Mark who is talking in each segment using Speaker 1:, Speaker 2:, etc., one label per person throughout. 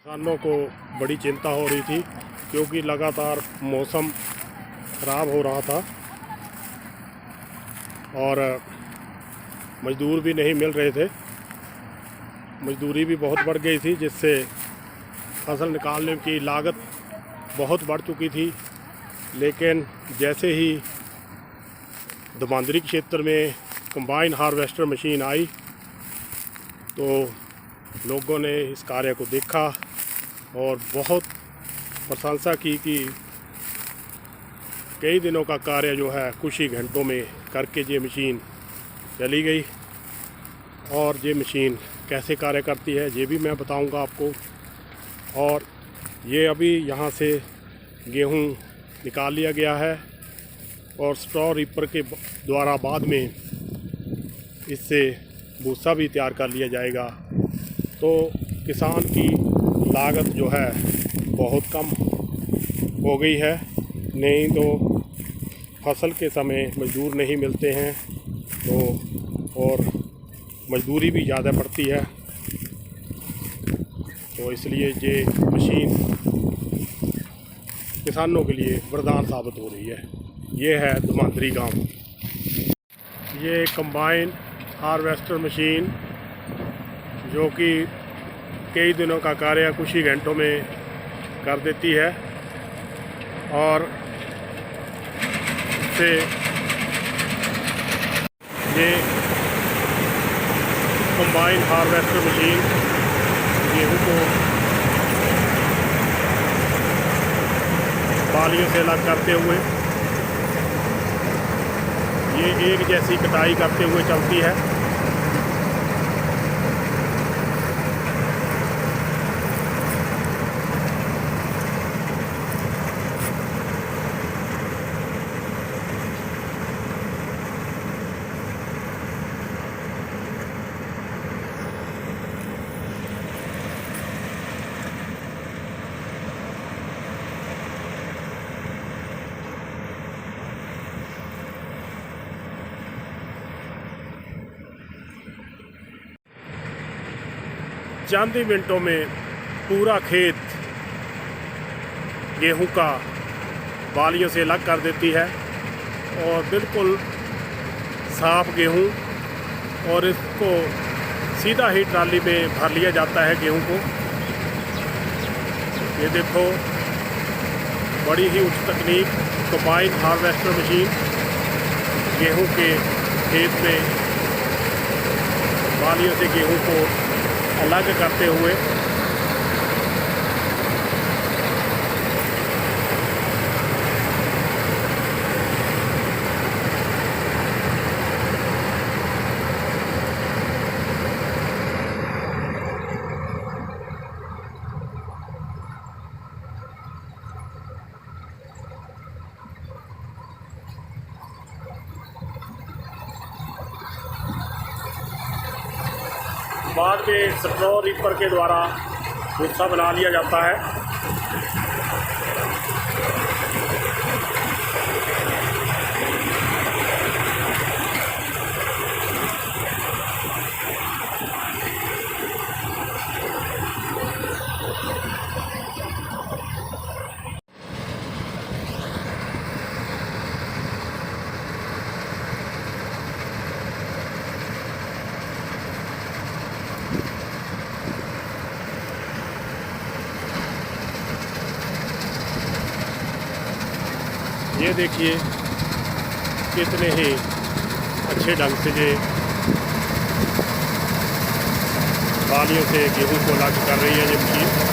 Speaker 1: किसानों को बड़ी चिंता हो रही थी क्योंकि लगातार मौसम ख़राब हो रहा था और मज़दूर भी नहीं मिल रहे थे। मजदूरी भी बहुत बढ़ गई थी, जिससे फसल निकालने की लागत बहुत बढ़ चुकी थी। लेकिन जैसे ही धमांदरी क्षेत्र में कंबाइन हार्वेस्टर मशीन आई तो लोगों ने इस कार्य को देखा और बहुत प्रशंसा की कि कई दिनों का कार्य जो है कुछ ही घंटों में करके ये मशीन चली गई। और ये मशीन कैसे कार्य करती है ये भी मैं बताऊंगा आपको। और ये अभी यहाँ से गेहूँ निकाल लिया गया है और स्ट्रॉ रीपर के द्वारा बाद में इससे भूसा भी तैयार कर लिया जाएगा। तो किसान की लागत जो है बहुत कम हो गई है। नहीं तो फसल के समय मज़दूर नहीं मिलते हैं तो और मजदूरी भी ज़्यादा पड़ती है, तो इसलिए ये मशीन किसानों के लिए वरदान साबित हो रही है। ये है धमांदरी गांव। ये कंबाइन हार्वेस्टर मशीन जो कि कई दिनों का कार्य कुछ ही घंटों में कर देती है और से ये कंबाइन हार्वेस्टर मशीन गेहूँ को बालियों से अलग करते हुए ये एक जैसी कटाई करते हुए चलती है। चंद ही मिनटों में पूरा खेत गेहूं का बालियों से अलग कर देती है और बिल्कुल साफ गेहूं, और इसको सीधा ही ट्राली में भर लिया जाता है गेहूं को। ये देखो बड़ी ही उच्च तकनीक कंबाइन हार्वेस्टर मशीन गेहूं के खेत में बालियों से गेहूं को अलग करते हुए बाद में स्ट्रॉ रीपर के द्वारा भूसा बना लिया जाता है। ये देखिए कितने ही अच्छे ढंग से ये बालियों से गेहूं को अलग कर रही है ये मशीन।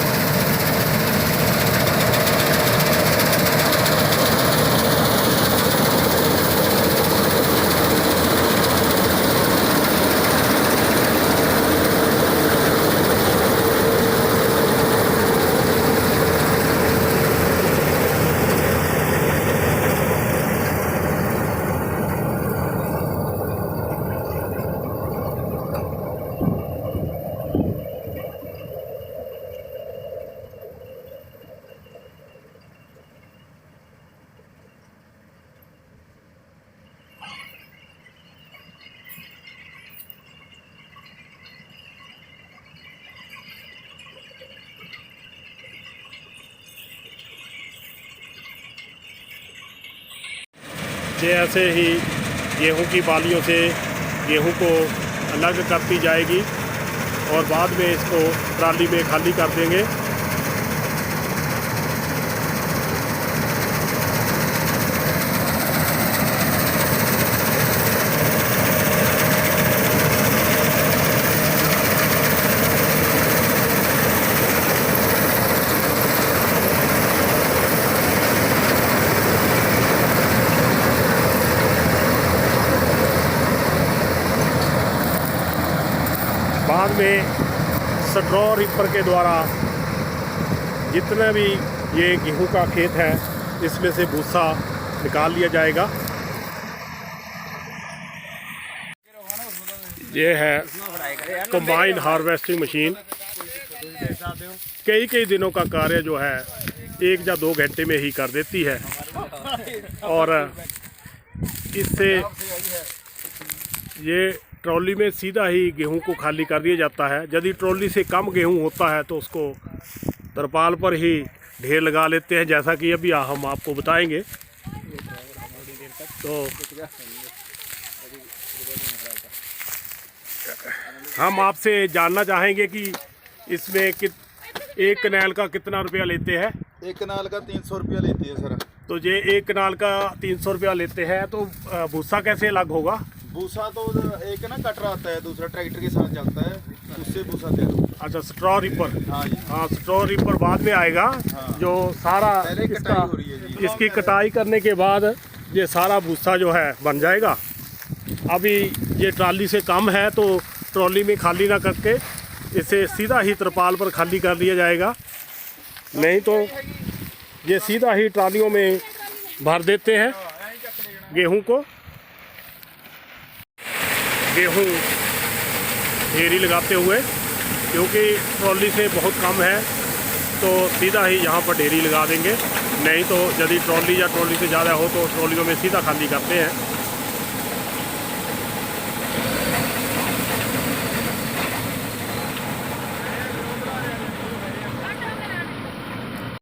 Speaker 1: ये ऐसे ही गेहूं की बालियों से गेहूं को अलग करती जाएगी और बाद में इसको ट्राली में खाली कर देंगे। बाद में स्ट्रॉ रीपर के द्वारा जितना भी ये गेहूं का खेत है इसमें से भूसा निकाल लिया जाएगा। ये है कंबाइन हार्वेस्टिंग मशीन। कई दिनों का कार्य जो है 1 या 2 घंटे में ही कर देती है और इससे ये ट्रॉली में सीधा ही गेहूं को खाली कर दिया जाता है। यदि ट्रॉली से कम गेहूं होता है तो उसको तरपाल पर ही ढेर लगा लेते हैं, जैसा कि अभी हम आपको बताएंगे। तो हम आपसे जानना चाहेंगे कि इसमें एक कनाल का कितना रुपया लेते हैं?
Speaker 2: एक कनाल का 300 रुपया लेती है सर।
Speaker 1: तो ये एक कनाल का 300 रुपया लेते हैं, तो भूसा कैसे अलग होगा?
Speaker 2: भूसा तो एक ना कटरा आता है, दूसरा ट्रैक्टर के साथ जाता है, उससे भूसा दे दो।
Speaker 1: अच्छा, स्ट्रॉ रीपर।
Speaker 2: हाँ जी,
Speaker 1: हाँ, स्ट्रॉ रीपर बाद में आएगा।
Speaker 2: हाँ।
Speaker 1: जो सारा
Speaker 2: पहले कटाई हो रही है जी।
Speaker 1: इसकी कटाई करने के बाद ये सारा भूसा जो है बन जाएगा। अभी ये ट्राली से कम है तो ट्रॉली में खाली ना करके इसे सीधा ही तरपाल पर खाली कर लिया जाएगा, नहीं तो ये सीधा ही ट्रालियों में भर देते हैं गेहूं को। गेहूं ढेरी लगाते हुए, क्योंकि ट्रॉली से बहुत कम है तो सीधा ही यहाँ पर ढेरी लगा देंगे, नहीं तो यदि ट्रॉली या ट्रॉली से ज़्यादा हो तो ट्रॉलियों में सीधा खाली करते हैं।